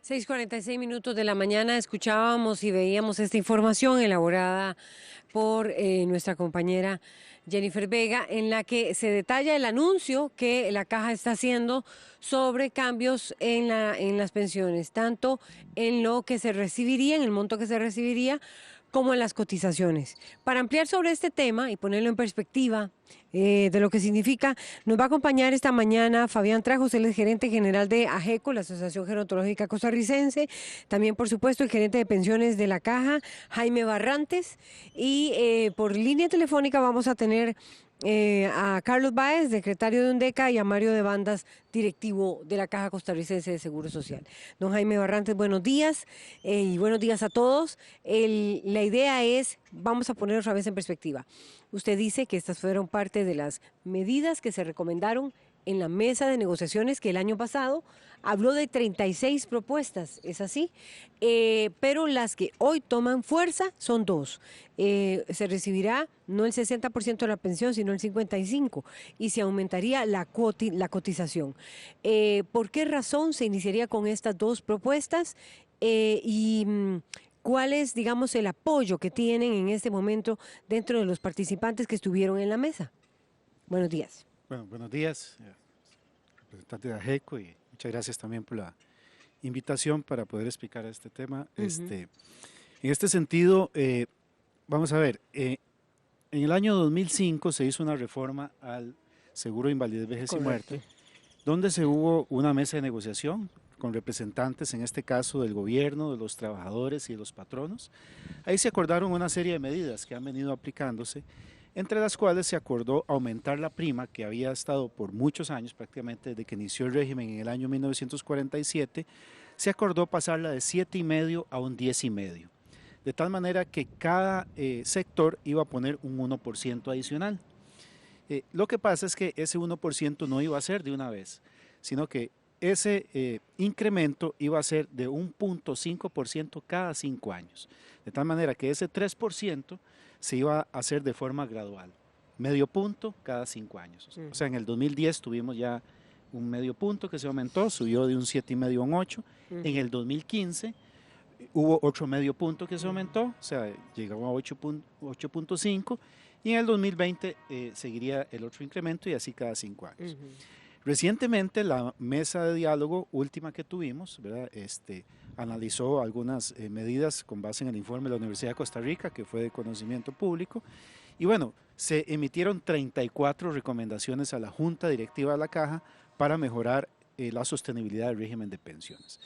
6:46 de la mañana escuchábamos y veíamos esta información elaborada por nuestra compañera Jennifer Vega, en la que se detalla el anuncio que la Caja está haciendo sobre cambios en las pensiones, tanto en lo que se recibiría, en el monto que se recibiría, como en las cotizaciones. Para ampliar sobre este tema y ponerlo en perspectiva de lo que significa, nos va a acompañar esta mañana Fabián Trajos, él es gerente general de AGECO, la Asociación Gerontológica Costarricense, también por supuesto el gerente de pensiones de la Caja, Jaime Barrantes, y por línea telefónica vamos a tener a Carlos Báez, secretario de UNDECA, y a Mario de Bandas, directivo de la Caja Costarricense de Seguro Social. Don Jaime Barrantes, buenos días y buenos días a todos. La idea es, vamos a poner otra vez en perspectiva. Usted dice que estas fueron parte de las medidas que se recomendaron en la mesa de negociaciones, que el año pasado habló de 36 propuestas, ¿es así? Pero las que hoy toman fuerza son dos. Se recibirá no el 60% de la pensión, sino el 55%, y se aumentaría la cotización. ¿Por qué razón se iniciaría con estas dos propuestas? ¿Cuál es, digamos, el apoyo que tienen en este momento dentro de los participantes que estuvieron en la mesa? Buenos días. Bueno, buenos días, representante de AGECO, y muchas gracias también por la invitación para poder explicar este tema. En este sentido, vamos a ver, en el año 2005 se hizo una reforma al seguro de invalidez, vejez y muerte, donde se hubo una mesa de negociación con representantes, en este caso del gobierno, de los trabajadores y de los patronos. Ahí se acordaron una serie de medidas que han venido aplicándose, entre las cuales se acordó aumentar la prima, que había estado por muchos años, prácticamente desde que inició el régimen en el año 1947, se acordó pasarla de 7,5 a un 10,5, de tal manera que cada sector iba a poner un 1% adicional. Lo que pasa es que ese 1% no iba a ser de una vez, sino que ese incremento iba a ser de 1,5% cada 5 años, de tal manera que ese 3% se iba a hacer de forma gradual, medio punto cada 5 años. O sea, en el 2010 tuvimos ya un medio punto que se aumentó, subió de un 7,5 a un 8. En el 2015 hubo otro medio punto que se aumentó, o sea, llegó a 8,5, y en el 2020 seguiría el otro incremento, y así cada 5 años. Recientemente la mesa de diálogo última que tuvimos, ¿verdad? Analizó algunas medidas con base en el informe de la Universidad de Costa Rica, que fue de conocimiento público, y bueno, se emitieron 34 recomendaciones a la Junta Directiva de la Caja para mejorar la sostenibilidad del régimen de pensiones.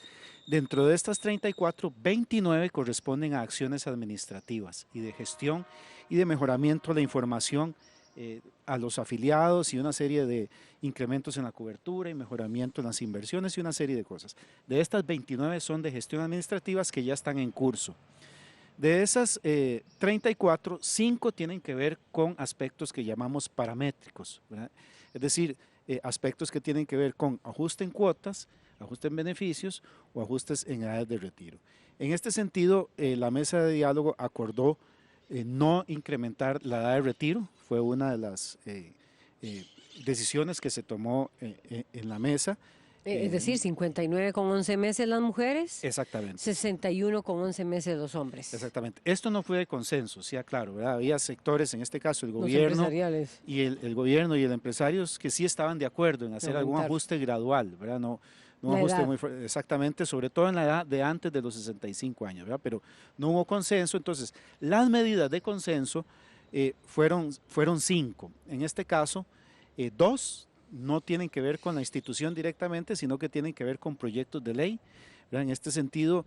Dentro de estas 34, 29 corresponden a acciones administrativas y de gestión y de mejoramiento de la información a los afiliados, y una serie de incrementos en la cobertura y mejoramiento en las inversiones y una serie de cosas. De estas 29 son de gestión administrativas que ya están en curso. De esas 34, 5 tienen que ver con aspectos que llamamos paramétricos, ¿verdad? Es decir, aspectos que tienen que ver con ajuste en cuotas, ajuste en beneficios o ajustes en edades de retiro. En este sentido, la mesa de diálogo acordó no incrementar la edad de retiro, fue una de las decisiones que se tomó en la mesa. Es decir, 59,11 meses las mujeres. Exactamente. 61,11 meses los hombres. Exactamente. Esto no fue de consenso, sí, claro, ¿verdad? Había sectores, en este caso el gobierno y el gobierno y el empresarios, que sí estaban de acuerdo en hacer algún ajuste gradual, ¿verdad? No un ajuste muy fuerte, exactamente, sobre todo en la edad de antes de los 65 años, ¿verdad? Pero no hubo consenso. Entonces las medidas de consenso fueron 5. En este caso, 2 no tienen que ver con la institución directamente, sino que tienen que ver con proyectos de ley, ¿verdad? En este sentido,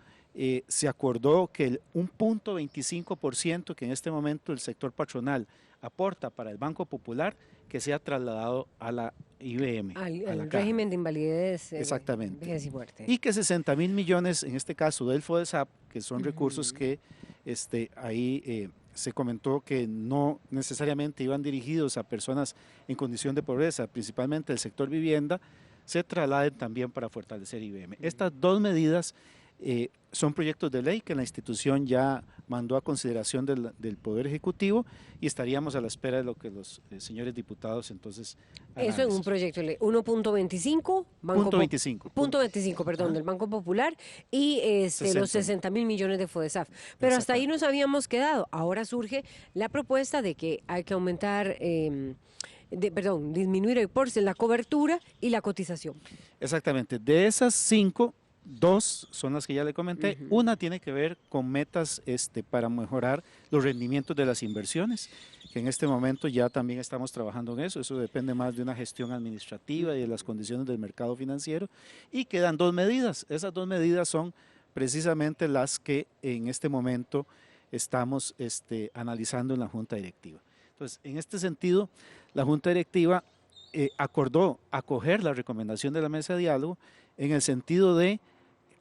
se acordó que el 1,25% que en este momento el sector patronal aporta para el Banco Popular, que sea trasladado a la IBM. Al régimen de invalidez, exactamente, vejez y muerte. Y que 60,000 millones, en este caso del FODESAP, que son recursos que ahí se comentó que no necesariamente iban dirigidos a personas en condición de pobreza, principalmente el sector vivienda, se trasladen también para fortalecer IBM. Estas dos medidas Son proyectos de ley que la institución ya mandó a consideración del Poder Ejecutivo y estaríamos a la espera de lo que los señores diputados entonces Eso en un proyecto de ley. 1.25, punto 25. Punto 25, perdón, del Banco Popular y los 60.000 millones de FODESAF. Pero hasta ahí nos habíamos quedado. Ahora surge la propuesta de que hay que aumentar, disminuir por la cobertura y la cotización. Exactamente. De esas 5, 2 son las que ya le comenté. Una tiene que ver con metas para mejorar los rendimientos de las inversiones, que en este momento ya también estamos trabajando en eso. Eso depende más de una gestión administrativa y de las condiciones del mercado financiero. Y quedan 2 medidas. Esas 2 medidas son precisamente las que en este momento estamos analizando en la Junta Directiva. Entonces, en este sentido, la Junta Directiva acordó acoger la recomendación de la mesa de diálogo en el sentido de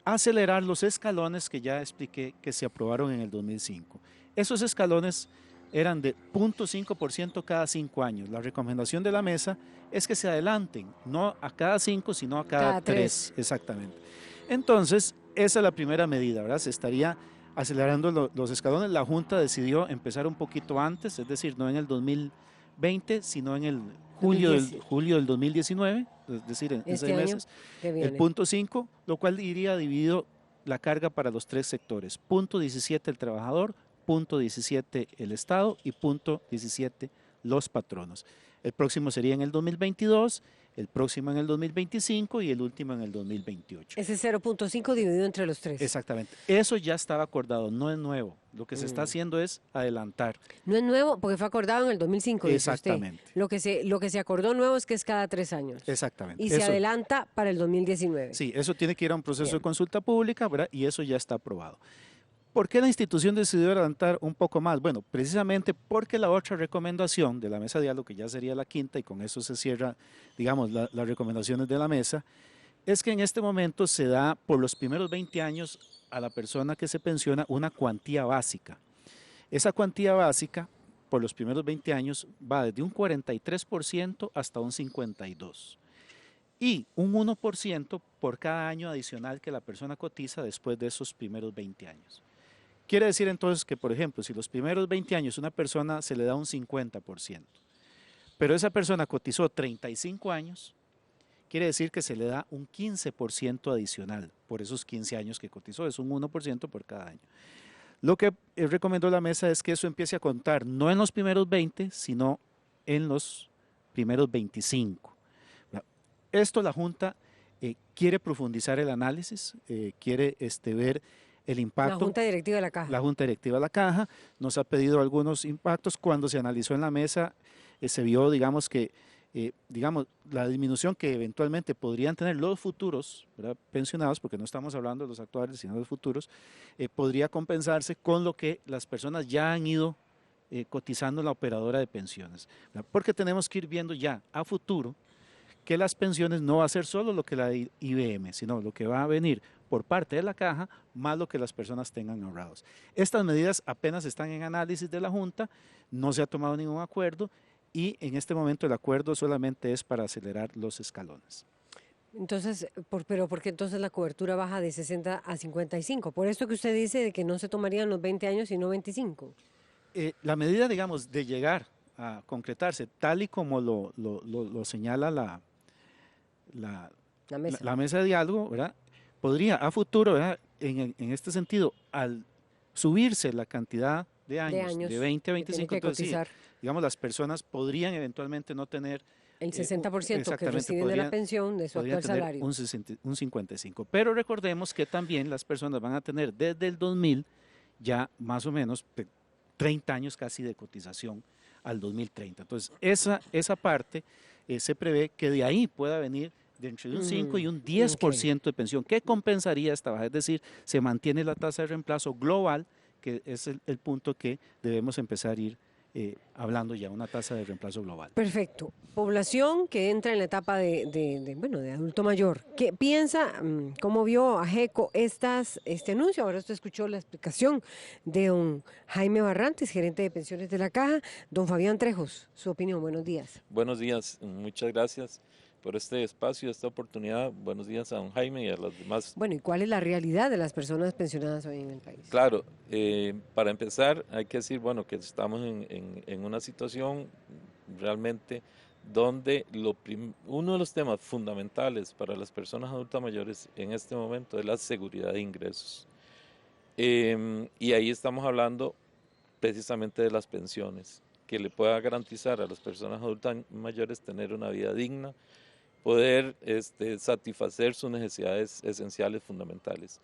acelerar los escalones que ya expliqué que se aprobaron en el 2005. Esos escalones eran de 0.5% cada 5 años. La recomendación de la mesa es que se adelanten, no a cada 5, sino a cada 3. Exactamente. Entonces, esa es la primera medida, ¿verdad? Se estaría acelerando los escalones. La Junta decidió empezar un poquito antes, es decir, no en el 2020, sino en el julio del 2019, es decir, en 6 meses. El 0.5, lo cual iría dividido la carga para los 3 sectores. 0.17 el trabajador, 0.17 el Estado y 0.17 los patronos. El próximo sería en el 2022, el próximo en el 2025 y el último en el 2028. Ese 0.5 dividido entre los 3. Exactamente. Eso ya estaba acordado, no es nuevo. Lo que se está haciendo es adelantar. No es nuevo porque fue acordado en el 2005. Exactamente. Lo que se acordó nuevo es que es cada 3 años. Exactamente. Y se adelanta para el 2019. Sí, eso tiene que ir a un proceso de consulta pública, ¿verdad? Y eso ya está aprobado. ¿Por qué la institución decidió adelantar un poco más? Bueno, precisamente porque la otra recomendación de la mesa de diálogo, que ya sería la quinta, y con eso se cierra, digamos, las recomendaciones de la mesa, es que en este momento se da por los primeros 20 años a la persona que se pensiona una cuantía básica. Esa cuantía básica, por los primeros 20 años, va desde un 43% hasta un 52%. Y un 1% por cada año adicional que la persona cotiza después de esos primeros 20 años. Quiere decir entonces que, por ejemplo, si los primeros 20 años una persona se le da un 50%, pero esa persona cotizó 35 años, quiere decir que se le da un 15% adicional por esos 15 años que cotizó, es un 1% por cada año. Lo que recomendó la mesa es que eso empiece a contar no en los primeros 20, sino en los primeros 25. Esto la Junta quiere profundizar el análisis, quiere ver el impacto. La Junta Directiva de la Caja. La Junta Directiva de la Caja nos ha pedido algunos impactos. Cuando se analizó en la mesa, se vio, digamos, que la disminución que eventualmente podrían tener los futuros, ¿verdad?, pensionados, porque no estamos hablando de los actuales, sino de los futuros, podría compensarse con lo que las personas ya han ido cotizando en la operadora de pensiones, ¿verdad? Porque tenemos que ir viendo ya a futuro que las pensiones no va a ser solo lo que la IBM, sino lo que va a venir por parte de la Caja, más lo que las personas tengan ahorrados. Estas medidas apenas están en análisis de la Junta, no se ha tomado ningún acuerdo y en este momento el acuerdo solamente es para acelerar los escalones. Entonces, pero ¿por qué entonces la cobertura baja de 60 a 55? Por esto que usted dice de que no se tomarían los 20 años sino 25. La medida, digamos, de llegar a concretarse, tal y como lo señala la mesa de diálogo, ¿verdad?, podría a futuro, ¿verdad?, en este sentido, al subirse la cantidad de años de 20 a 25, entonces, sí, digamos, las personas podrían eventualmente no tener el 60% que reciben de la pensión de su actual salario. Un 55%. Pero recordemos que también las personas van a tener desde el 2000 ya más o menos 30 años casi de cotización al 2030. Entonces, esa parte se prevé que de ahí pueda venir de entre un 5 y un 10% de pensión. ¿Qué compensaría esta baja? Es decir, se mantiene la tasa de reemplazo global, que es el punto que debemos empezar a ir hablando ya, una tasa de reemplazo global. Perfecto. Población que entra en la etapa de adulto mayor. ¿Qué piensa, cómo vio AGECO este anuncio? Ahora usted escuchó la explicación de don Jaime Barrantes, gerente de pensiones de la Caja. Don Fabián Trejos, su opinión. Buenos días. Buenos días, muchas gracias. por este espacio, esta oportunidad. Buenos días a don Jaime y a los demás. Bueno, ¿y cuál es la realidad de las personas pensionadas hoy en el país? Claro, para empezar hay que decir, bueno, que estamos en una situación realmente donde uno de los temas fundamentales para las personas adultas mayores en este momento es la seguridad de ingresos. Y ahí estamos hablando precisamente de las pensiones, que le pueda garantizar a las personas adultas mayores tener una vida digna, poder satisfacer sus necesidades esenciales fundamentales.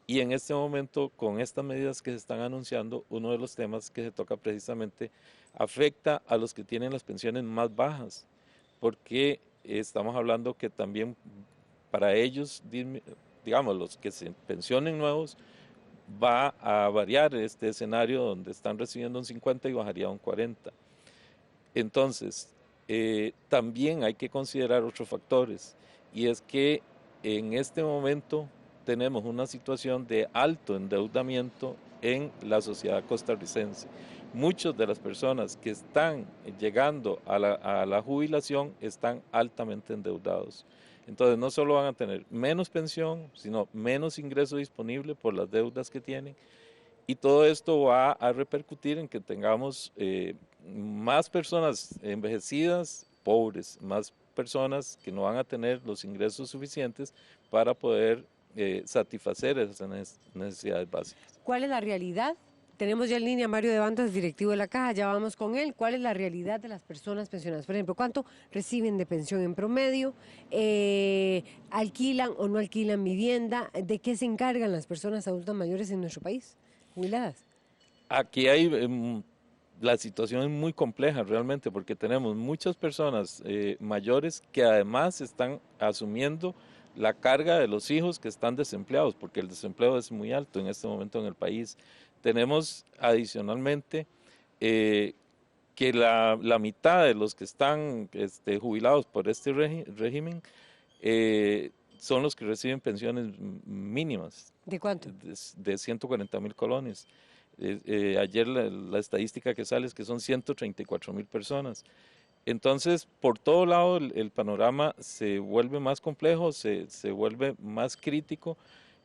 Y en este momento, con estas medidas que se están anunciando, uno de los temas que se toca precisamente afecta a los que tienen las pensiones más bajas, porque estamos hablando que también para ellos, digamos, los que se pensionen nuevos, va a variar este escenario donde están recibiendo un 50 y bajaría a un 40. Entonces, también hay que considerar otros factores, y es que en este momento tenemos una situación de alto endeudamiento en la sociedad costarricense. Muchas de las personas que están llegando a la jubilación están altamente endeudados. Entonces, no solo van a tener menos pensión, sino menos ingreso disponible por las deudas que tienen, y todo esto va a repercutir en que tengamos más personas envejecidas, pobres, más personas que no van a tener los ingresos suficientes para poder satisfacer esas necesidades básicas. ¿Cuál es la realidad? Tenemos ya en línea a Mario de Bandas, directivo de la Caja, ya vamos con él. ¿Cuál es la realidad de las personas pensionadas? Por ejemplo, ¿cuánto reciben de pensión en promedio? ¿Alquilan o no alquilan vivienda? ¿De qué se encargan las personas adultas mayores en nuestro país, jubiladas? Aquí hay, la situación es muy compleja realmente, porque tenemos muchas personas mayores que además están asumiendo la carga de los hijos que están desempleados, porque el desempleo es muy alto en este momento en el país. Tenemos adicionalmente que la mitad de los que están jubilados por este régimen son los que reciben pensiones mínimas ¿De cuánto? de 140.000 colones. Ayer la estadística que sale es que son 134.000 personas. Entonces, por todo lado, el panorama se vuelve más complejo, se vuelve más crítico,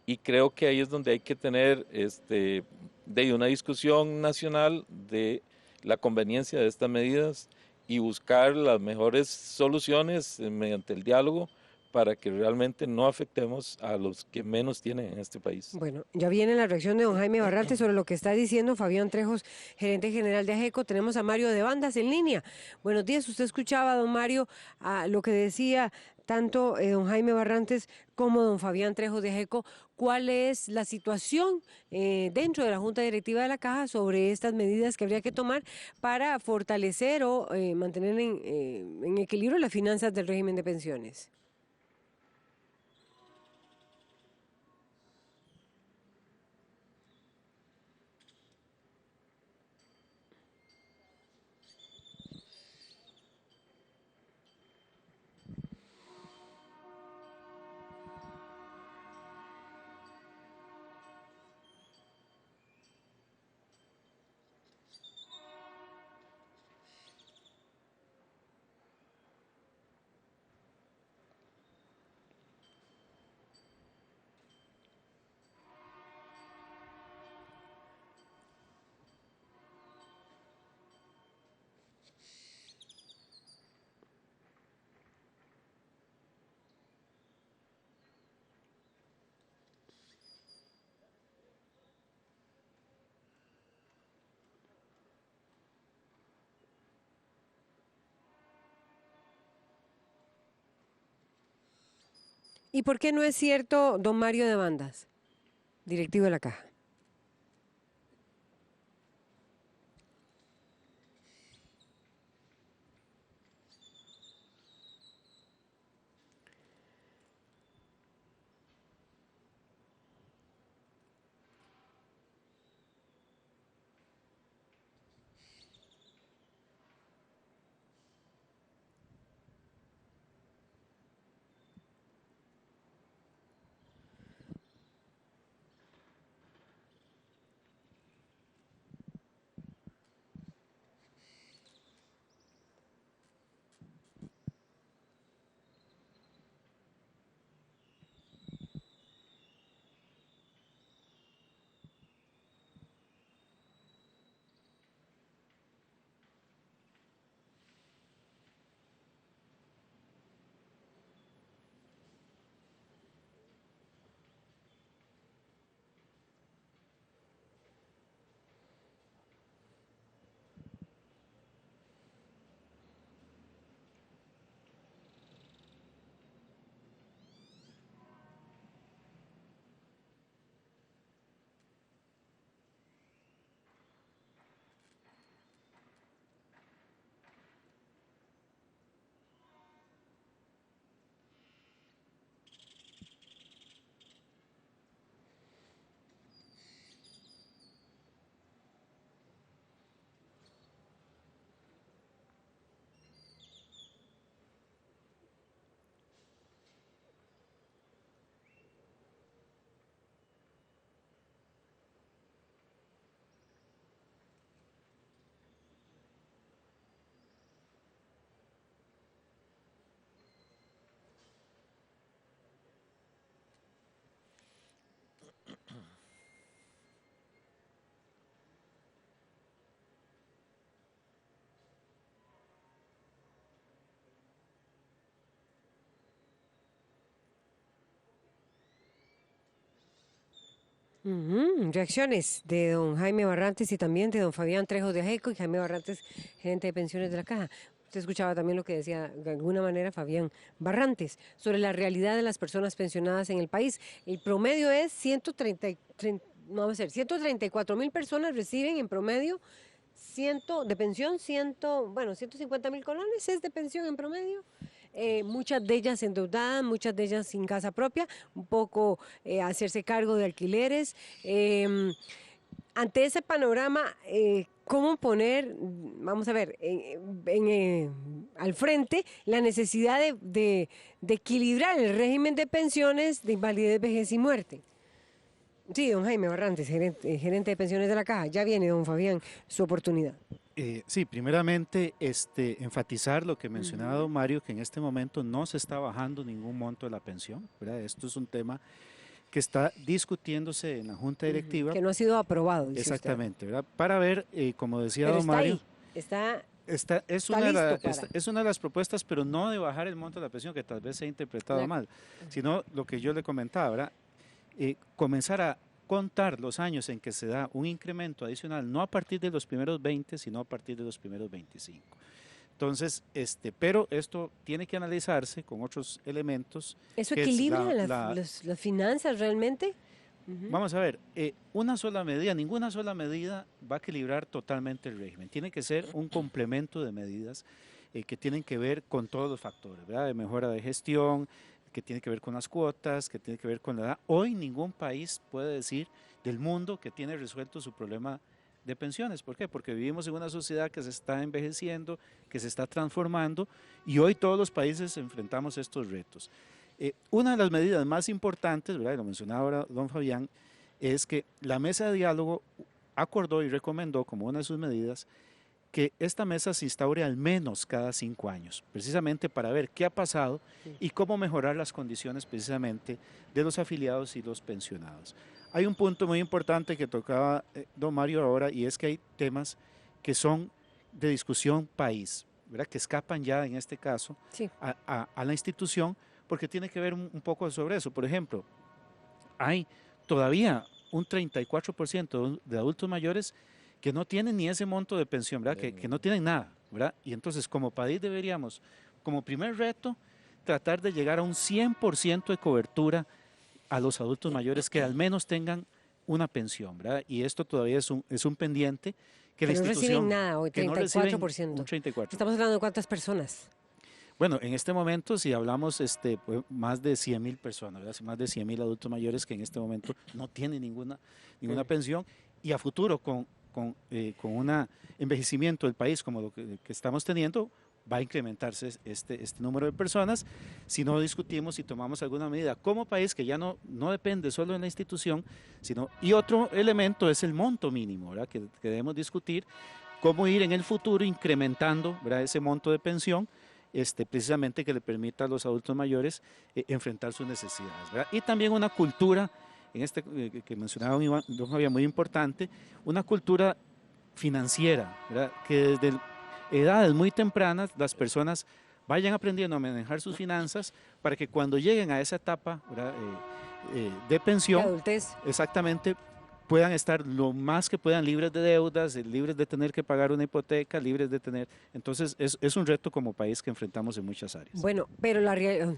y creo que ahí es donde hay que tener de una discusión nacional de la conveniencia de estas medidas y buscar las mejores soluciones mediante el diálogo para que realmente no afectemos a los que menos tienen en este país. Bueno, ya viene la reacción de don Jaime Barrante sobre lo que está diciendo Fabián Trejos, gerente general de AGECO. Tenemos a Mario de Bandas en línea. Buenos días, usted escuchaba, don Mario, lo que decía tanto don Jaime Barrantes como don Fabián Trejos de AGECO. ¿Cuál es la situación dentro de la Junta Directiva de la Caja sobre estas medidas que habría que tomar para fortalecer o mantener en equilibrio las finanzas del régimen de pensiones? ¿Y por qué no es cierto, don Mario de Bandas, directivo de la Caja? Reacciones de don Jaime Barrantes y también de don Fabián Trejos de Ajeco y Jaime Barrantes, gerente de pensiones de la Caja. Usted escuchaba también lo que decía de alguna manera Fabián Barrantes sobre la realidad de las personas pensionadas en el país. El promedio es 134.000 personas reciben en promedio 100 de pensión, 150.000 colones es de pensión en promedio. Muchas de ellas endeudadas, muchas de ellas sin casa propia, un poco hacerse cargo de alquileres. Ante ese panorama, ¿cómo poner, vamos a ver, al frente la necesidad de equilibrar el régimen de pensiones de invalidez, vejez y muerte? Sí, don Jaime Barrantes, gerente de pensiones de la Caja. Ya viene, don Fabián, su oportunidad. Sí, primeramente enfatizar lo que mencionaba don Mario, que en este momento no se está bajando ningún monto de la pensión, ¿verdad? Esto es un tema que está discutiéndose en la Junta Directiva. Que no ha sido aprobado, dice exactamente, ¿verdad? Para ver, como decía pero don Mario, es una de las propuestas, pero no de bajar el monto de la pensión, que tal vez se ha interpretado mal, sino lo que yo le comentaba, ¿verdad? Comenzar a contar los años en que se da un incremento adicional, no a partir de los primeros 20, sino a partir de los primeros 25. Entonces, pero esto tiene que analizarse con otros elementos. ¿Eso equilibra las finanzas realmente? Vamos a ver, ninguna sola medida va a equilibrar totalmente el régimen. Tiene que ser un complemento de medidas que tienen que ver con todos los factores, ¿verdad? De mejora de gestión, que tiene que ver con las cuotas, que tiene que ver con la edad. Hoy ningún país puede decir del mundo que tiene resuelto su problema de pensiones. ¿Por qué? Porque vivimos en una sociedad que se está envejeciendo, que se está transformando y hoy todos los países enfrentamos estos retos. Una de las medidas más importantes, ¿verdad? Y lo mencionaba ahora don Fabián, es que la mesa de diálogo acordó y recomendó como una de sus medidas que esta mesa se instaure al menos cada 5 años, precisamente para ver qué ha pasado y cómo mejorar las condiciones precisamente de los afiliados y los pensionados. Hay un punto muy importante que tocaba don Mario ahora y es que hay temas que son de discusión país, ¿verdad? Que escapan ya en este caso a la institución porque tiene que ver un poco sobre eso. Por ejemplo, hay todavía un 34% de adultos mayores que no tienen ni ese monto de pensión, ¿verdad? Que no tienen nada, ¿verdad? Y entonces como país deberíamos, como primer reto, tratar de llegar a un 100% de cobertura a los adultos mayores que al menos tengan una pensión, ¿verdad? Y esto todavía es un pendiente que la institución... No reciben nada hoy, 34%. Un 34%. Estamos hablando de cuántas personas. Bueno, en este momento, si hablamos, pues, más de 100.000 personas, ¿verdad? Más de 100.000 adultos mayores que en este momento no tienen ninguna pensión y a futuro con un envejecimiento del país como lo que estamos teniendo, va a incrementarse este número de personas si no discutimos y tomamos alguna medida como país que ya no depende solo de la institución, y otro elemento es el monto mínimo, ¿verdad? Que debemos discutir cómo ir en el futuro incrementando, ¿verdad? Ese monto de pensión, precisamente que le permita a los adultos mayores enfrentar sus necesidades, ¿verdad? Y también una cultura, que mencionaba don Javier, muy importante, una cultura financiera, ¿verdad? Que desde edades muy tempranas las personas vayan aprendiendo a manejar sus finanzas para que cuando lleguen a esa etapa, ¿verdad? De pensión, de adultez, exactamente, puedan estar lo más que puedan libres de deudas, libres de tener que pagar una hipoteca, libres de tener... Entonces, es un reto como país que enfrentamos en muchas áreas. Bueno, pero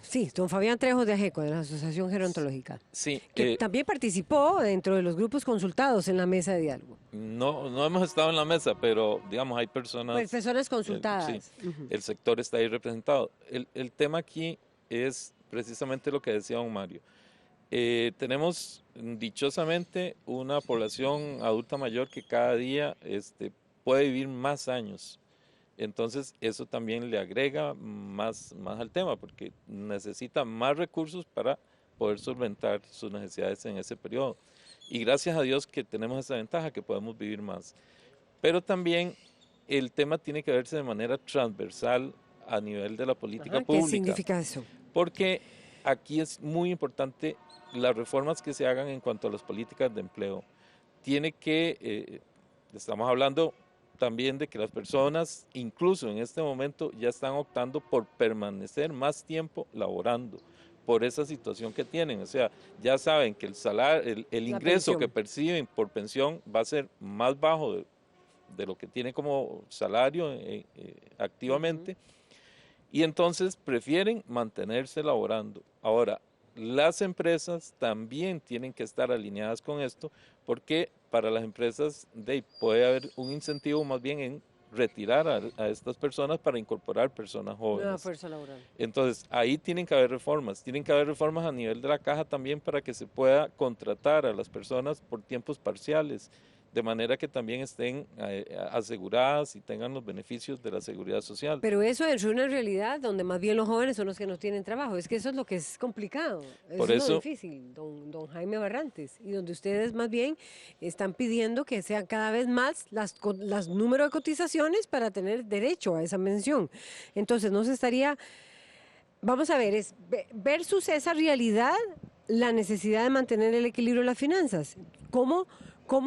sí, don Fabián Trejos de Ajeco, de la Asociación Gerontológica, sí, que también participó dentro de los grupos consultados en la mesa de diálogo. No hemos estado en la mesa, pero digamos, hay personas... Pues personas consultadas. El sector está ahí representado. El tema aquí es precisamente lo que decía don Mario. Tenemos dichosamente una población adulta mayor que cada día puede vivir más años. Entonces eso también le agrega más al tema porque necesita más recursos para poder solventar sus necesidades en ese periodo. Y gracias a Dios que tenemos esa ventaja que podemos vivir más. Pero también el tema tiene que verse de manera transversal a nivel de la política pública. ¿Qué significa eso? Porque aquí es muy importante las reformas que se hagan en cuanto a las políticas de empleo. Estamos hablando también de que las personas, incluso en este momento, ya están optando por permanecer más tiempo laborando, por esa situación que tienen. O sea, ya saben que el salario, el La ingreso pensión. que perciben por pensión va a ser más bajo de lo que tiene como salario activamente, y entonces prefieren mantenerse laborando. Ahora, las empresas también tienen que estar alineadas con esto, porque para las empresas puede haber un incentivo más bien en retirar a estas personas para incorporar personas Nueva jóvenes. fuerza laboral. Entonces, ahí tienen que haber reformas a nivel de la caja también para que se pueda contratar a las personas por tiempos parciales, de manera que también estén aseguradas y tengan los beneficios de la seguridad social. Pero eso es una realidad donde más bien los jóvenes son los que no tienen trabajo. Es que eso es lo que es complicado. Eso Por es lo eso, difícil, don Jaime Barrantes. Y donde ustedes más bien están pidiendo que sean cada vez más las número de cotizaciones para tener derecho a esa pensión. Entonces, no se estaría... Vamos a ver, es versus esa realidad, la necesidad de mantener el equilibrio de las finanzas. ¿Cómo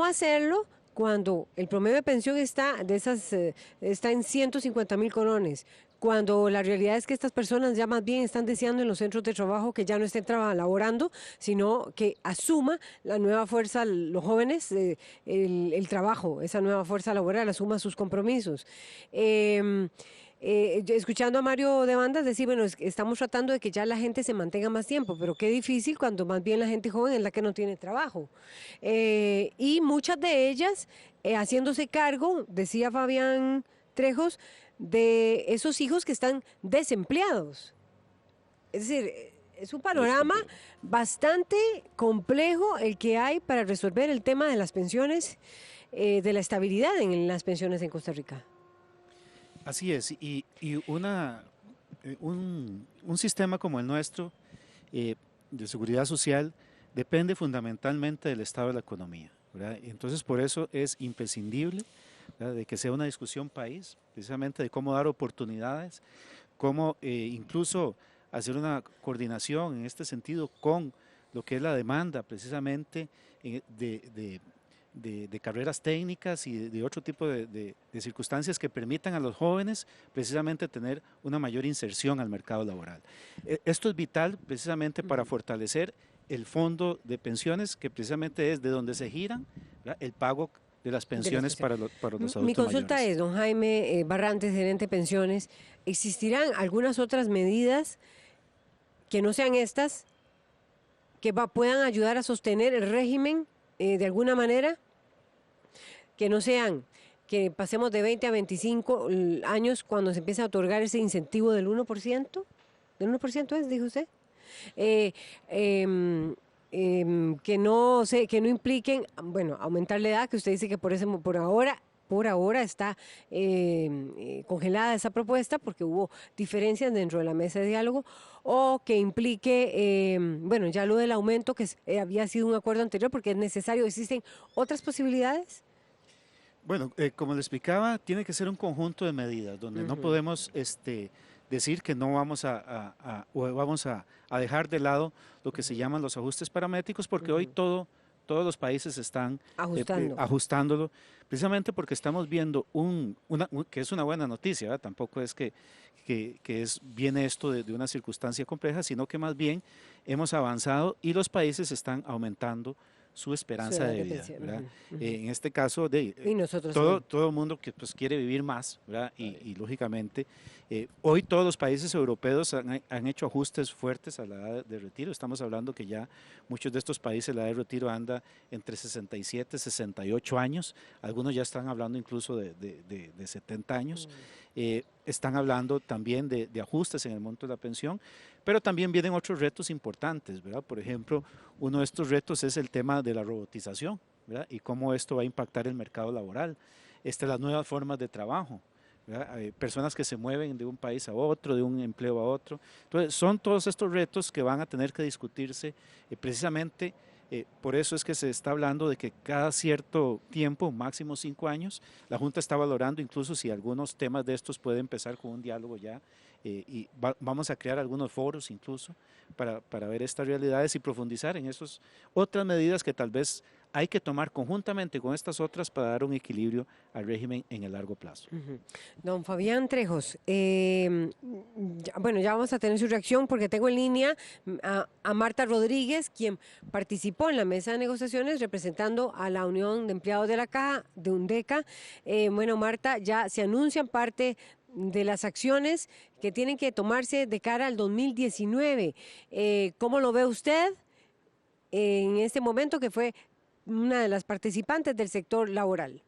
hacerlo cuando el promedio de pensión está en 150.000 colones? Cuando la realidad es que estas personas ya más bien están deseando en los centros de trabajo que ya no estén laborando, sino que asuma la nueva fuerza, los jóvenes, el trabajo, esa nueva fuerza laboral, asuma sus compromisos. Escuchando a Mario de Bandas decir, bueno, estamos tratando de que ya la gente se mantenga más tiempo, pero qué difícil cuando más bien la gente joven es la que no tiene trabajo. Y muchas de ellas haciéndose cargo, decía Fabián Trejos, de esos hijos que están desempleados. Es decir, es un panorama bastante complejo el que hay para resolver el tema de las pensiones, de la estabilidad en las pensiones en Costa Rica. Así es, y un sistema como el nuestro de seguridad social depende fundamentalmente del estado de la economía, ¿verdad? Entonces, por eso es imprescindible, ¿verdad?, de que sea una discusión país, precisamente de cómo dar oportunidades, cómo incluso hacer una coordinación en este sentido con lo que es la demanda precisamente de carreras técnicas y de otro tipo de circunstancias que permitan a los jóvenes precisamente tener una mayor inserción al mercado laboral. Esto es vital precisamente para fortalecer el fondo de pensiones, que precisamente es de donde se giran, ¿verdad?, el pago de las pensiones para los adultos Mi consulta mayores. es, don Jaime Barrantes, gerente de pensiones, ¿existirán algunas otras medidas que no sean estas, que puedan ayudar a sostener el régimen de alguna manera? Que no sean, que pasemos de 20 a 25 años cuando se empieza a otorgar ese incentivo del 1%. ¿Del 1% es, dijo usted? Que no impliquen, bueno, aumentar la edad, que usted dice que por ahora está congelada esa propuesta porque hubo diferencias dentro de la mesa de diálogo, o que implique, bueno, ya lo del aumento, que había sido un acuerdo anterior porque es necesario. ¿Existen otras posibilidades? Bueno, como le explicaba, tiene que ser un conjunto de medidas donde no podemos decir que no vamos o vamos a dejar de lado lo que se llaman los ajustes paramétricos, porque hoy todos los países están ajustándolo, precisamente porque estamos viendo que es una buena noticia, ¿verdad? Tampoco es que viene esto de una circunstancia compleja, sino que más bien hemos avanzado y los países están aumentando su esperanza de vida, ¿verdad? En este caso, y nosotros todo el mundo que pues quiere vivir más, ¿verdad? Y lógicamente, hoy todos los países europeos han hecho ajustes fuertes a la edad de retiro. Estamos hablando que ya muchos de estos países la edad de retiro anda entre 67 y 68 años. Algunos ya están hablando incluso de 70 años. Están hablando también de ajustes en el monto de la pensión, pero también vienen otros retos importantes, ¿verdad? Por ejemplo, uno de estos retos es el tema de la robotización, ¿verdad?, y cómo esto va a impactar el mercado laboral, las nuevas formas de trabajo, ¿verdad? Personas que se mueven de un país a otro, de un empleo a otro. Entonces, son todos estos retos que van a tener que discutirse precisamente. Por eso es que se está hablando de que cada cierto tiempo, máximo 5 años, la Junta está valorando incluso si algunos temas de estos pueden empezar con un diálogo ya, y vamos a crear algunos foros incluso para ver estas realidades y profundizar en esas otras medidas que tal vez hay que tomar conjuntamente con estas otras para dar un equilibrio al régimen en el largo plazo. Don Fabián Trejos, bueno, ya vamos a tener su reacción porque tengo en línea a Marta Rodríguez, quien participó en la mesa de negociaciones representando a la Unión de Empleados de la Caja, de UNDECA. Bueno, Marta, ya se anuncian parte de las acciones que tienen que tomarse de cara al 2019. ¿Cómo lo ve usted en este momento que fue una de las participantes del sector laboral?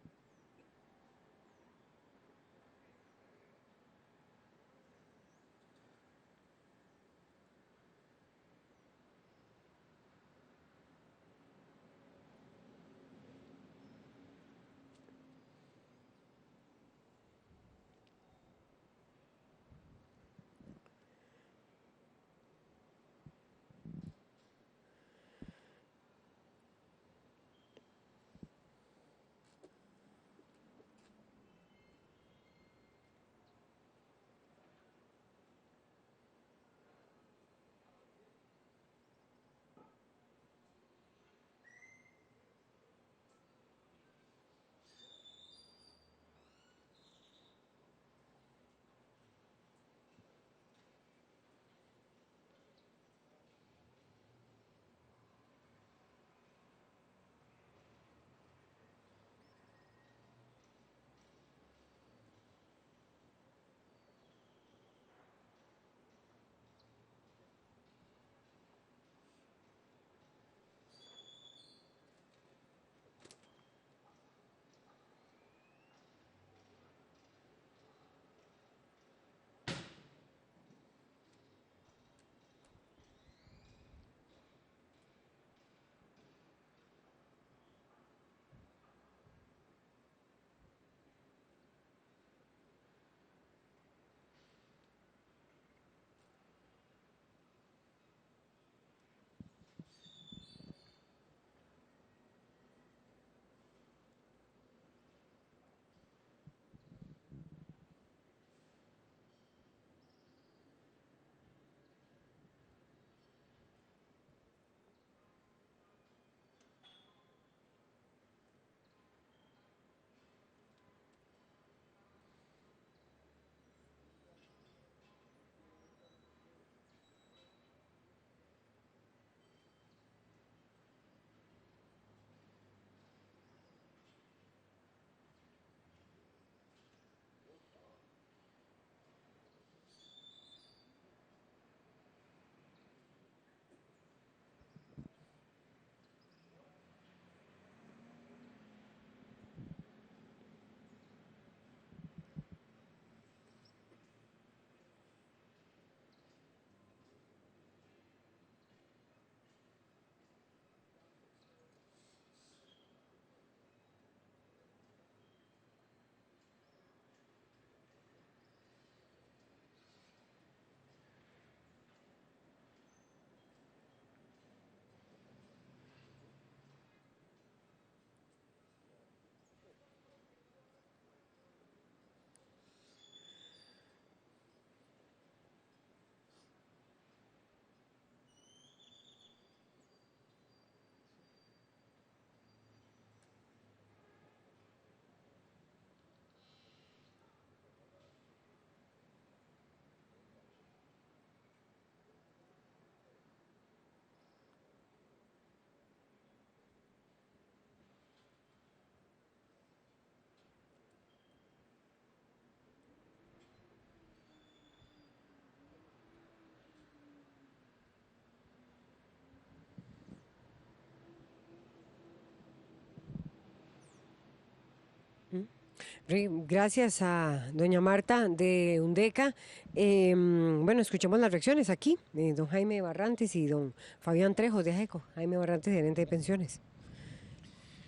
Gracias a doña Marta de UNDECA. Bueno, escuchemos las reacciones aquí, don Jaime Barrantes y don Fabián Trejos de AGECO. Jaime Barrantes, gerente de pensiones.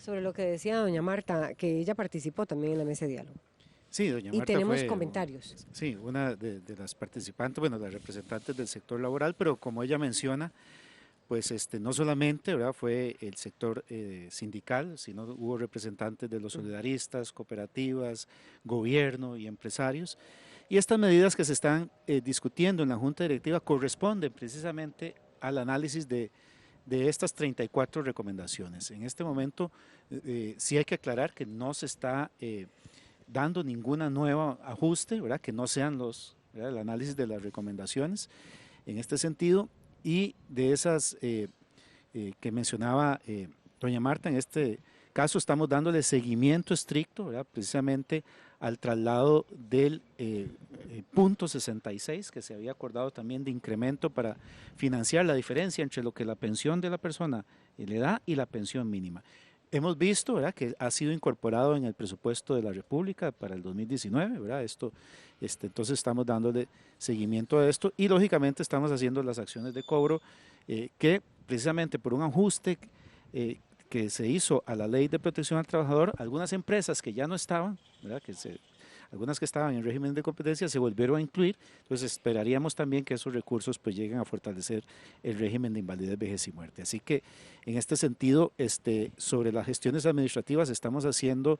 Sobre lo que decía doña Marta, que ella participó también en la mesa de diálogo. Sí, doña Marta y tenemos fue, comentarios. Sí, una de las participantes, bueno, las representantes del sector laboral, pero como ella menciona, pues no solamente, ¿verdad?, fue el sector sindical, sino hubo representantes de los solidaristas, cooperativas, gobierno y empresarios. Y estas medidas que se están discutiendo en la Junta Directiva corresponden precisamente al análisis de de estas 34 recomendaciones. En este momento sí hay que aclarar que no se está dando ninguna nueva ajuste, ¿verdad? Que no sean ¿verdad? El análisis de las recomendaciones en este sentido, y de esas que mencionaba doña Marta, en este caso estamos dándole seguimiento estricto, ¿verdad? Precisamente al traslado del punto 66 que se había acordado también de incremento para financiar la diferencia entre lo que la pensión de la persona le da y la pensión mínima. Hemos visto, ¿verdad?, que ha sido incorporado en el presupuesto de la República para el 2019, ¿verdad? Entonces estamos dándole seguimiento a esto y lógicamente estamos haciendo las acciones de cobro que precisamente por un ajuste que se hizo a la Ley de Protección al Trabajador, algunas empresas que ya no estaban, ¿verdad?, algunas que estaban en régimen de competencia se volvieron a incluir, entonces esperaríamos también que esos recursos pues lleguen a fortalecer el régimen de invalidez, vejez y muerte. Así que en este sentido, sobre las gestiones administrativas estamos haciendo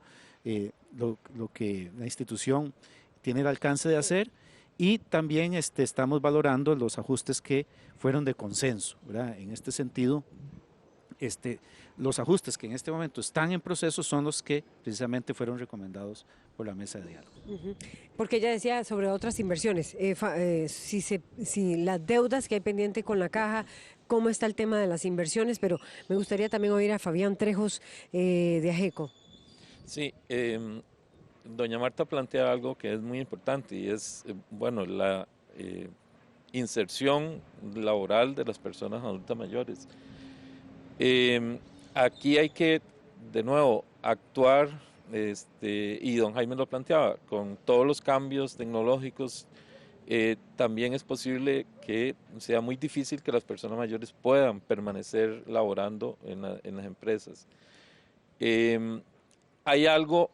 lo que la institución tiene el alcance de hacer y también estamos valorando los ajustes que fueron de consenso, ¿verdad? En este sentido, los ajustes que en este momento están en proceso son los que precisamente fueron recomendados por la mesa de diálogo. Porque ella decía sobre otras inversiones, si las deudas que hay pendiente con la caja, cómo está el tema de las inversiones, pero me gustaría también oír a Fabián Trejos de AGECO. Sí, doña Marta plantea algo que es muy importante y es, bueno, la inserción laboral de las personas adultas mayores. Aquí hay que, de nuevo, actuar, y don Jaime lo planteaba, con todos los cambios tecnológicos, también es posible que sea muy difícil que las personas mayores puedan permanecer laborando en las empresas. Hay algo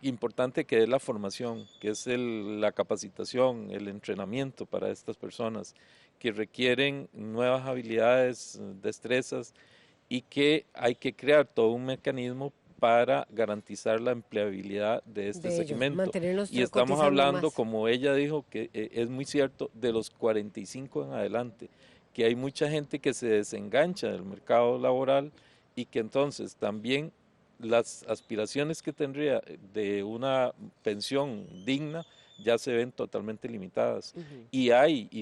importante que es la formación, que es la capacitación, el entrenamiento para estas personas que requieren nuevas habilidades, destrezas, y que hay que crear todo un mecanismo para garantizar la empleabilidad de este segmento. Y estamos hablando, más, como ella dijo, que es muy cierto, de los 45 en adelante, que hay mucha gente que se desengancha del mercado laboral y que entonces también las aspiraciones que tendría de una pensión digna ya se ven totalmente limitadas. Y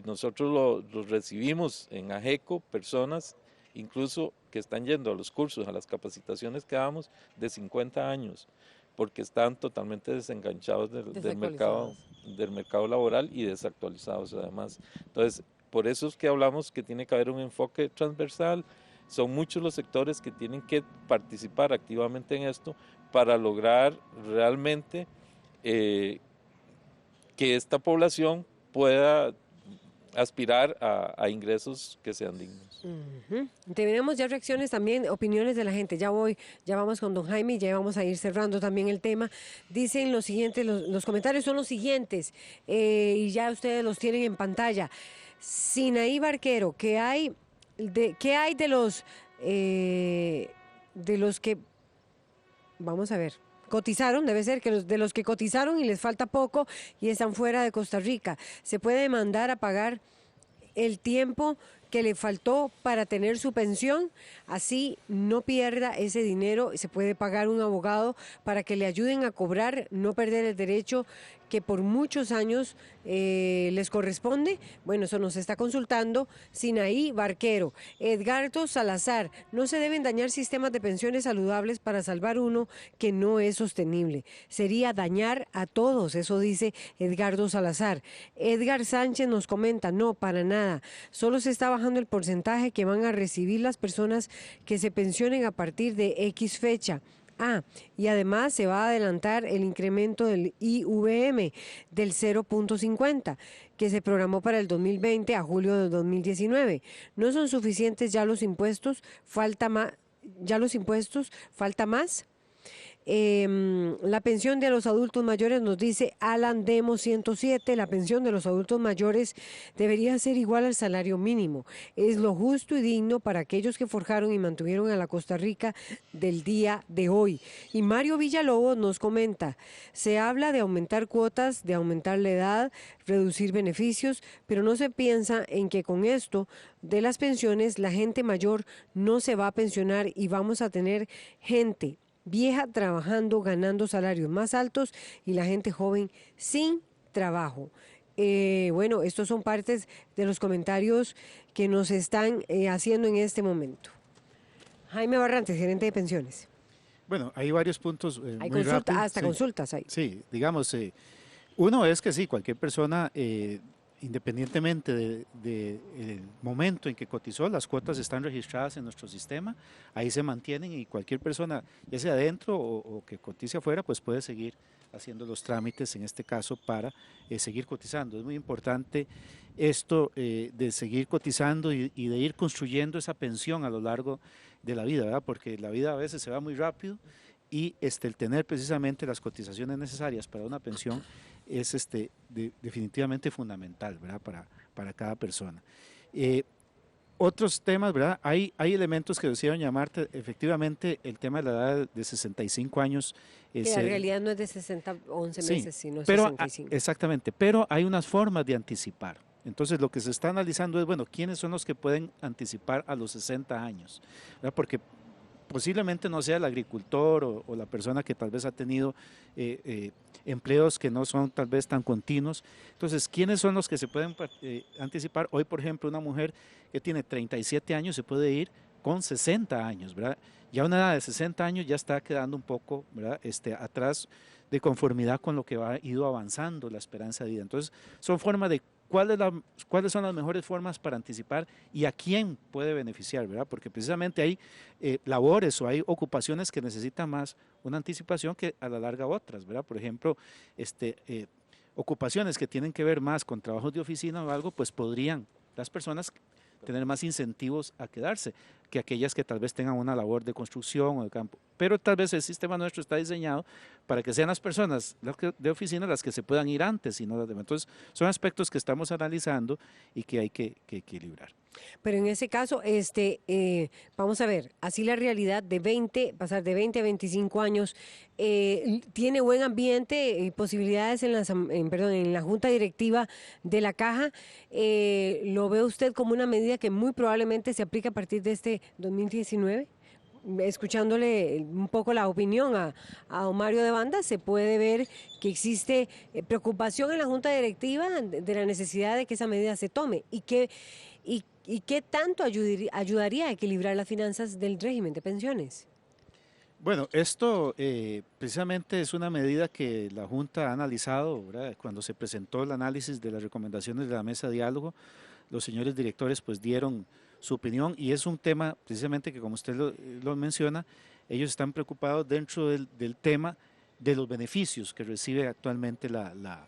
nosotros lo recibimos en AGECO, personas incluso que están yendo a los cursos, a las capacitaciones que damos, de 50 años, porque están totalmente desenganchados del mercado laboral y desactualizados además. Entonces, por eso es que hablamos que tiene que haber un enfoque transversal. Son muchos los sectores que tienen que participar activamente en esto para lograr realmente que esta población pueda aspirar a ingresos que sean dignos. Tenemos ya reacciones también, opiniones de la gente. Ya vamos con don Jaime y ya vamos a ir cerrando también el tema. Dicen lo siguiente, los comentarios son los siguientes y ya ustedes los tienen en pantalla. Sinaí Barquero, ¿qué hay de los que, vamos a ver, cotizaron? Debe ser que de los que cotizaron y les falta poco y están fuera de Costa Rica. ¿Se puede mandar a pagar el tiempo que le faltó para tener su pensión? Así no pierda ese dinero, se puede pagar un abogado para que le ayuden a cobrar, no perder el derecho que por muchos años les corresponde. Bueno, eso nos está consultando Sinaí Barquero. Edgardo Salazar, no se deben dañar sistemas de pensiones saludables para salvar uno que no es sostenible. Sería dañar a todos, eso dice Edgardo Salazar. Edgar Sánchez nos comenta, no, para nada, solo se está bajando el porcentaje que van a recibir las personas que se pensionen a partir de X fecha. Y además se va a adelantar el incremento del IVM del 0.50 que se programó para el 2020 a julio de 2019. No son suficientes ya los impuestos, falta más. La pensión de los adultos mayores, nos dice Alan Demo 107, la pensión de los adultos mayores debería ser igual al salario mínimo. Es lo justo y digno para aquellos que forjaron y mantuvieron a la Costa Rica del día de hoy. Y Mario Villalobos nos comenta, se habla de aumentar cuotas, de aumentar la edad, reducir beneficios, pero no se piensa en que con esto de las pensiones la gente mayor no se va a pensionar y vamos a tener gente vieja trabajando, ganando salarios más altos y la gente joven sin trabajo. Bueno, estos son partes de los comentarios que nos están haciendo en este momento. Jaime Barrantes, gerente de pensiones. Bueno, hay varios puntos Hay muy rápido. hasta Sí, consultas hay. sí, digamos, uno es que sí, cualquier persona, independientemente del momento en que cotizó, las cuotas están registradas en nuestro sistema, ahí se mantienen y cualquier persona, ya sea adentro o que cotice afuera, pues puede seguir haciendo los trámites, en este caso, para seguir cotizando. Es muy importante esto de seguir cotizando y de ir construyendo esa pensión a lo largo de la vida, ¿verdad? Porque la vida a veces se va muy rápido y el tener precisamente las cotizaciones necesarias para una pensión es definitivamente fundamental, ¿verdad? Para cada persona. Otros temas, ¿verdad? Hay elementos que decía doña Marta, efectivamente el tema de la edad de 65 años. Que la realidad no es de 60, 11 sí, meses, sino pero, 65. Exactamente, pero hay unas formas de anticipar. Entonces lo que se está analizando es, bueno, ¿quiénes son los que pueden anticipar a los 60 años? ¿Verdad? Porque posiblemente no sea el agricultor o la persona que tal vez ha tenido empleos que no son tal vez tan continuos. Entonces, ¿quiénes son los que se pueden anticipar? Hoy, por ejemplo, una mujer que tiene 37 años se puede ir con 60 años, ¿verdad? Ya a una edad de 60 años ya está quedando un poco, ¿verdad? Atrás de conformidad con lo que ha ido avanzando la esperanza de vida. Entonces, son formas de cuáles son las mejores formas para anticipar y a quién puede beneficiar, ¿verdad? Porque precisamente hay labores o hay ocupaciones que necesitan más una anticipación que a la larga otras, ¿verdad? Por ejemplo, ocupaciones que tienen que ver más con trabajos de oficina o algo, pues podrían las personas tener más incentivos a quedarse que aquellas que tal vez tengan una labor de construcción o de campo. Pero tal vez el sistema nuestro está diseñado para que sean las personas de oficina las que se puedan ir antes y no las demás. Entonces, son aspectos que estamos analizando y que hay que equilibrar. Pero en ese caso, vamos a ver, así la realidad de pasar de 20 a 25 años, tiene buen ambiente y posibilidades en la junta directiva de la caja. ¿Lo ve usted como una medida que muy probablemente se aplique a partir de este 2019? Escuchándole un poco la opinión a Mario de Banda, se puede ver que existe preocupación en la junta directiva de la necesidad de que esa medida se tome y qué tanto ayudaría a equilibrar las finanzas del régimen de pensiones. Bueno, esto precisamente es una medida que la Junta ha analizado, ¿verdad? Cuando se presentó el análisis de las recomendaciones de la mesa de diálogo, los señores directores pues dieron su opinión y es un tema precisamente que como usted lo menciona, ellos están preocupados dentro del tema de los beneficios que recibe actualmente la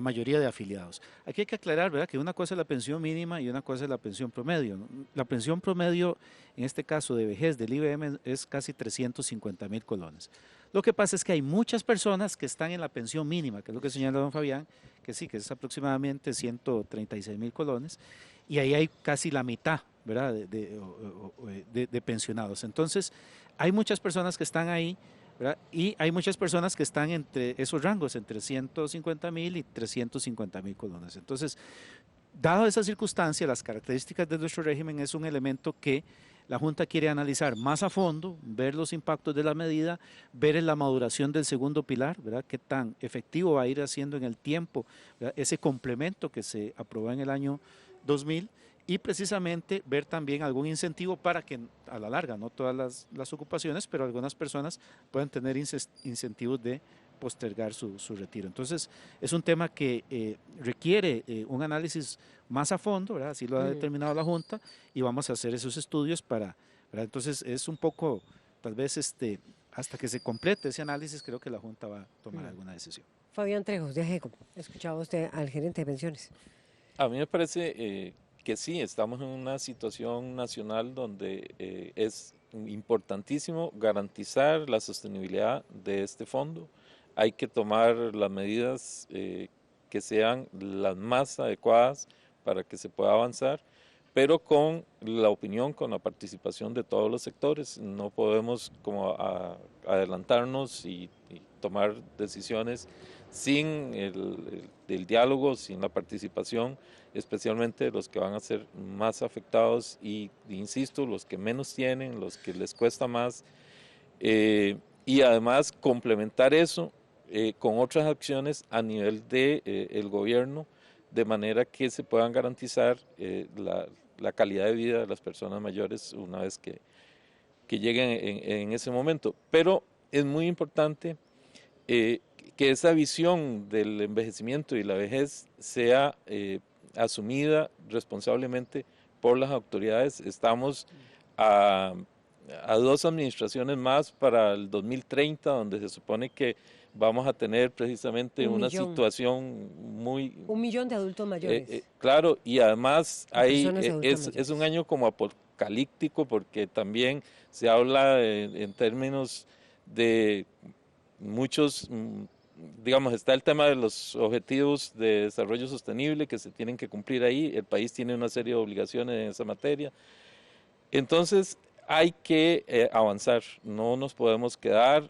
mayoría de afiliados. Aquí hay que aclarar, ¿verdad?, que una cosa es la pensión mínima y una cosa es la pensión promedio, ¿no? La pensión promedio, en este caso de vejez del IBM, es casi 350.000 colones. Lo que pasa es que hay muchas personas que están en la pensión mínima, que es lo que señala don Fabián, que sí, que es aproximadamente 136.000 colones, y ahí hay casi la mitad, ¿verdad?, de pensionados. Entonces, hay muchas personas que están ahí, ¿verdad? Y hay muchas personas que están entre esos rangos, entre 150.000 y 350.000 colones. Entonces, dado esa circunstancia, las características de nuestro régimen es un elemento que la Junta quiere analizar más a fondo, ver los impactos de la medida, ver la maduración del segundo pilar, ¿verdad?, qué tan efectivo va a ir haciendo en el tiempo, ¿verdad?, ese complemento que se aprobó en el año 2000, y precisamente ver también algún incentivo para que a la larga, no todas las ocupaciones, pero algunas personas puedan tener incentivos de postergar su retiro. Entonces, es un tema que requiere un análisis más a fondo, ¿verdad? Así lo ha determinado la Junta, y vamos a hacer esos estudios ¿verdad? Entonces, es un poco, tal vez, hasta que se complete ese análisis, creo que la Junta va a tomar alguna decisión. Fabián Trejos, de AGECO, escuchaba usted al gerente de pensiones. A mí me parece que sí, estamos en una situación nacional donde es importantísimo garantizar la sostenibilidad de este fondo. Hay que tomar las medidas que sean las más adecuadas para que se pueda avanzar, pero con la opinión, con la participación de todos los sectores. No podemos como adelantarnos y tomar decisiones sin el diálogo, sin la participación, especialmente de los que van a ser más afectados y, insisto, los que menos tienen, los que les cuesta más, y además complementar eso con otras acciones a nivel de el gobierno, de manera que se puedan garantizar la calidad de vida de las personas mayores una vez que lleguen en ese momento. Pero es muy importante que esa visión del envejecimiento y la vejez sea asumida responsablemente por las autoridades. Estamos a 2 administraciones más para el 2030, donde se supone que vamos a tener precisamente una situación muy... 1 millón de adultos mayores. Claro, y además Es un año como apocalíptico, porque también se habla en términos de muchos, digamos, está el tema de los objetivos de desarrollo sostenible que se tienen que cumplir ahí. El país tiene una serie de obligaciones en esa materia. Entonces, hay que avanzar, no nos podemos quedar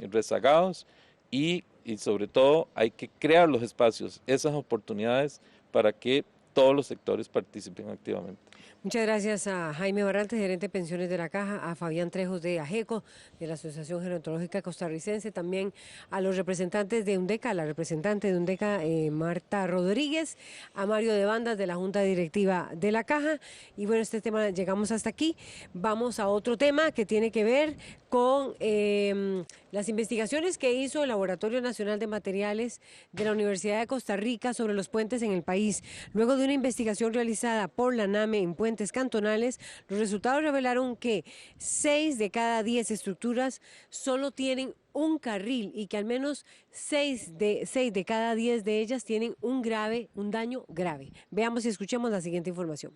rezagados y sobre todo hay que crear los espacios, esas oportunidades para que todos los sectores participen activamente. Muchas gracias a Jaime Barrantes, gerente de pensiones de la Caja, a Fabián Trejos de AGECO, de la Asociación Gerontológica Costarricense, también a los representantes de UNDECA, a la representante de UNDECA, Marta Rodríguez, a Mario de Bandas de la Junta Directiva de la Caja. Y bueno, este tema llegamos hasta aquí. Vamos a otro tema que tiene que ver con las investigaciones que hizo el Laboratorio Nacional de Materiales de la Universidad de Costa Rica sobre los puentes en el país. Luego de una investigación realizada por la NAME en puentes cantonales, los resultados revelaron que 6 de cada 10 estructuras solo tienen un carril y que al menos 6 de cada 10 de ellas tienen un daño grave. Veamos y escuchemos la siguiente información.